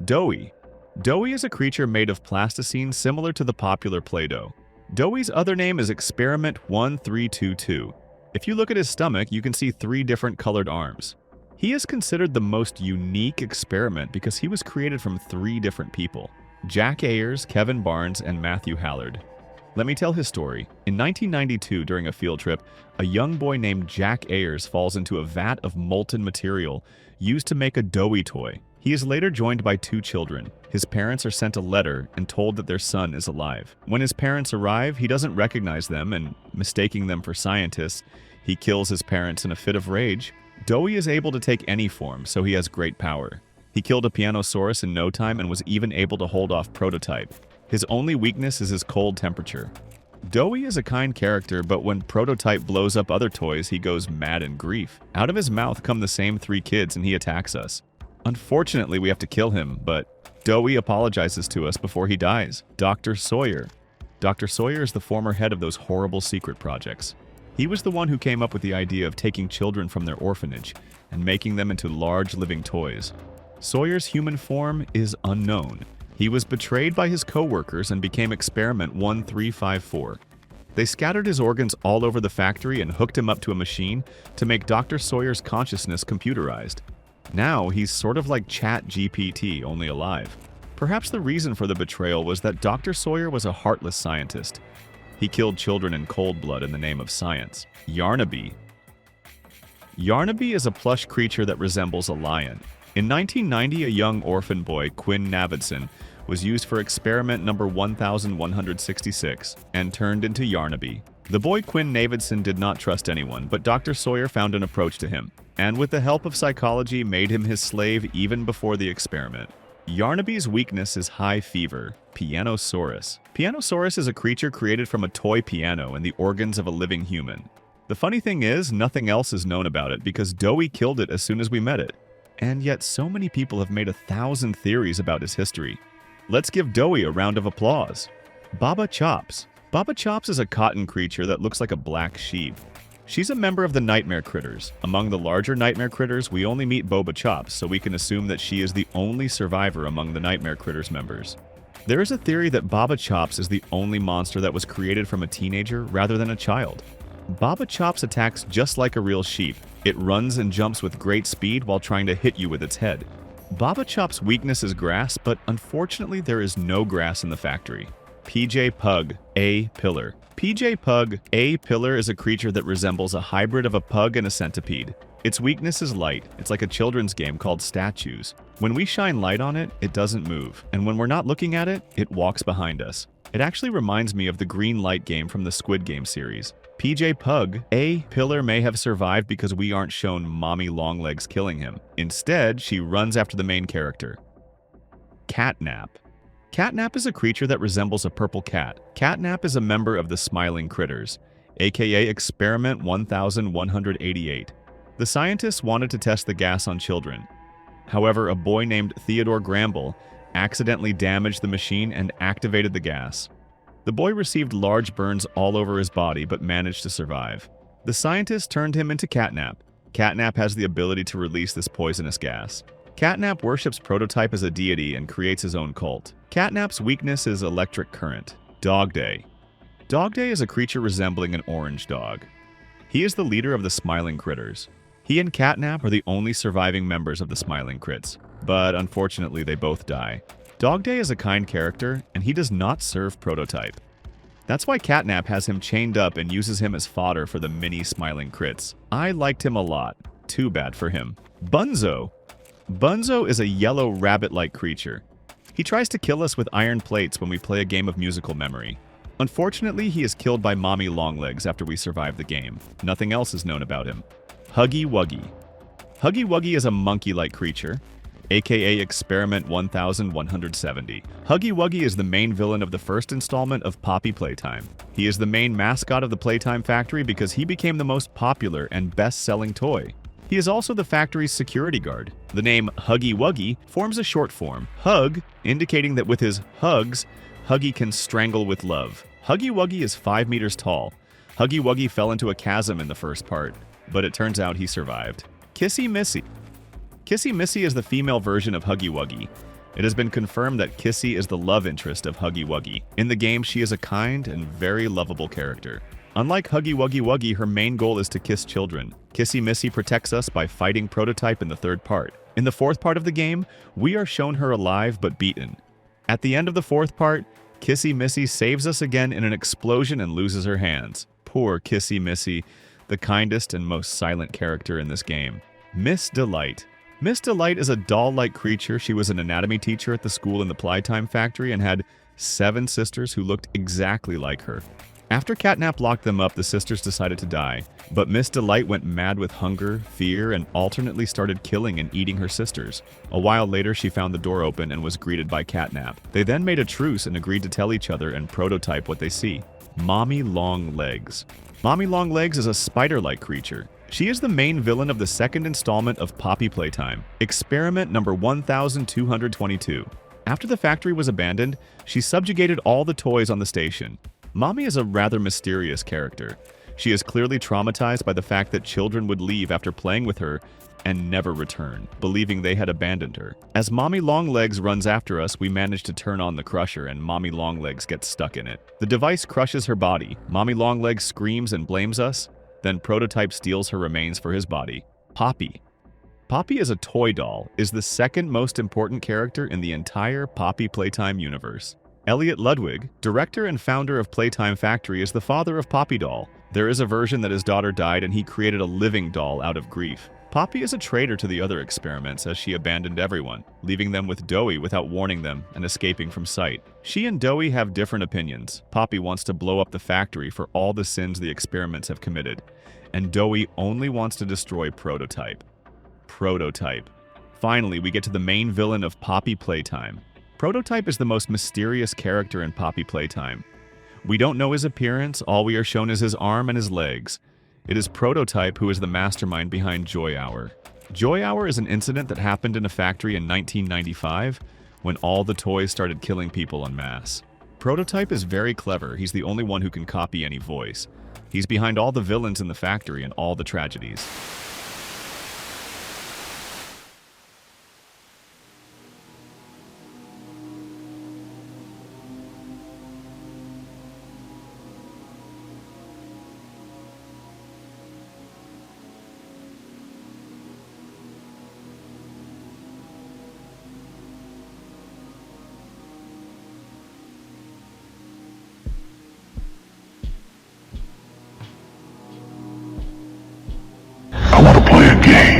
Doey. Doey is a creature made of plasticine similar to the popular Play-Doh. Doey's other name is Experiment 1322. If you look at his stomach, you can see 3 different colored arms. He is considered the most unique experiment because he was created from 3 different people: Jack Ayers, Kevin Barnes, and Matthew Hallard. Let me tell his story. In 1992, during a field trip, a young boy named Jack Ayers falls into a vat of molten material used to make a Doey toy. He is later joined by 2 children. His parents are sent a letter and told that their son is alive. When his parents arrive, he doesn't recognize them, and mistaking them for scientists, he kills his parents in a fit of rage. Doey is able to take any form, so he has great power. He killed a Pianosaurus in no time and was even able to hold off Prototype. His only weakness is his cold temperature. Doey is a kind character, but when Prototype blows up other toys, he goes mad in grief. Out of his mouth come the same 3 kids and he attacks us. Unfortunately, we have to kill him, but Doey apologizes to us before he dies. Dr. Sawyer. Dr. Sawyer is the former head of those horrible secret projects. He was the one who came up with the idea of taking children from their orphanage and making them into large living toys. Sawyer's human form is unknown. He was betrayed by his co-workers and became Experiment 1354. They scattered his organs all over the factory and hooked him up to a machine to make Dr. Sawyer's consciousness computerized. Now he's sort of like ChatGPT, only alive. Perhaps the reason for the betrayal was that Dr. Sawyer was a heartless scientist. He killed children in cold blood in the name of science. Yarnaby. Yarnaby is a plush creature that resembles a lion. In 1990, a young orphan boy, Quinn Navidson, was used for experiment number 1166 and turned into Yarnaby. The boy Quinn Navidson did not trust anyone, but Dr. Sawyer found an approach to him, and with the help of psychology made him his slave even before the experiment. Yarnaby's weakness is high fever. Pianosaurus. Pianosaurus is a creature created from a toy piano and the organs of a living human. The funny thing is, nothing else is known about it because Doey killed it as soon as we met it. And yet so many people have made 1,000 theories about his history. Let's give Doey a round of applause. Baba Chops. Baba Chops is a cotton creature that looks like a black sheep. She's a member of the Nightmare Critters. Among the larger Nightmare Critters, we only meet Boba Chops, so we can assume that she is the only survivor among the Nightmare Critters members. There is a theory that Baba Chops is the only monster that was created from a teenager rather than a child. Baba Chops attacks just like a real sheep. It runs and jumps with great speed while trying to hit you with its head. Baba Chop's weakness is grass, but unfortunately there is no grass in the factory. PJ-PUG-A-PILLSR. PJ-PUG-A-PILLSR is a creature that resembles a hybrid of a pug and a centipede. Its weakness is light. It's like a children's game called Statues. When we shine light on it, it doesn't move, and when we're not looking at it, it walks behind us. It actually reminds me of the green light game from the Squid Game series. PJ-PUG-A-PILLSR may have survived because we aren't shown Mommy Longlegs killing him. Instead, she runs after the main character. Catnap. Catnap is a creature that resembles a purple cat. Catnap is a member of the Smiling Critters, aka Experiment 1188. The scientists wanted to test the gas on children. However, a boy named Theodore Gramble accidentally damaged the machine and activated the gas. The boy received large burns all over his body but managed to survive. The scientists turned him into Catnap. Catnap has the ability to release this poisonous gas. Catnap worships Prototype as a deity and creates his own cult. Catnap's weakness is electric current. Dogday. Dogday is a creature resembling an orange dog. He is the leader of the Smiling Critters. He and Catnap are the only surviving members of the Smiling Crits, but unfortunately they both die. Dogday is a kind character, and he does not serve Prototype. That's why Catnap has him chained up and uses him as fodder for the mini Smiling Crits. I liked him a lot. Too bad for him. Bunzo. Bunzo is a yellow rabbit-like creature. He tries to kill us with iron plates when we play a game of musical memory. Unfortunately, he is killed by Mommy Longlegs after we survive the game. Nothing else is known about him. Huggy Wuggy. Huggy Wuggy is a monkey-like creature, aka Experiment 1170. Huggy Wuggy is the main villain of the first installment of Poppy Playtime. He is the main mascot of the Playtime factory because he became the most popular and best-selling toy. He is also the factory's security guard. The name Huggy Wuggy forms a short form, hug, indicating that with his hugs, Huggy can strangle with love. Huggy Wuggy is 5 meters tall. Huggy Wuggy fell into a chasm in the first part, but it turns out he survived. Kissy Missy. Kissy Missy is the female version of Huggy Wuggy. It has been confirmed that Kissy is the love interest of Huggy Wuggy. In the game, she is a kind and very lovable character. Unlike Huggy Wuggy, her main goal is to kiss children. Kissy Missy protects us by fighting Prototype in the third part. In the fourth part of the game, we are shown her alive but beaten. At the end of the fourth part, Kissy Missy saves us again in an explosion and loses her hands. Poor Kissy Missy, the kindest and most silent character in this game. Miss Delight. Miss Delight is a doll-like creature. She was an anatomy teacher at the school in the Playtime factory and had 7 sisters who looked exactly like her. After Catnap locked them up, the sisters decided to die, but Miss Delight went mad with hunger, fear, and alternately started killing and eating her sisters. A while later, she found the door open and was greeted by Catnap. They then made a truce and agreed to tell each other and prototype what they see. Mommy Long Legs. Mommy Long Legs is a spider-like creature. She is the main villain of the second installment of Poppy Playtime, experiment number 1222. After the factory was abandoned, she subjugated all the toys on the station. Mommy is a rather mysterious character. She is clearly traumatized by the fact that children would leave after playing with her and never return, believing they had abandoned her. As Mommy Longlegs runs after us, we manage to turn on the crusher and Mommy Longlegs gets stuck in it. The device crushes her body. Mommy Longlegs screams and blames us. Then Prototype steals her remains for his body. Poppy. Poppy is a toy doll, is the second most important character in the entire Poppy Playtime universe. Elliot Ludwig, director and founder of Playtime Factory, is the father of Poppy Doll. There is a version that his daughter died and he created a living doll out of grief. Poppy is a traitor to the other experiments as she abandoned everyone, leaving them with Doey without warning them and escaping from sight. She and Doey have different opinions. Poppy wants to blow up the factory for all the sins the experiments have committed, and Doey only wants to destroy Prototype. Prototype. Finally, we get to the main villain of Poppy Playtime. Prototype is the most mysterious character in Poppy Playtime. We don't know his appearance, all we are shown is his arm and his legs. It is Prototype who is the mastermind behind Joy Hour. Joy Hour is an incident that happened in a factory in 1995 when all the toys started killing people en masse. Prototype is very clever. He's the only one who can copy any voice. He's behind all the villains in the factory and all the tragedies. I want to play a game.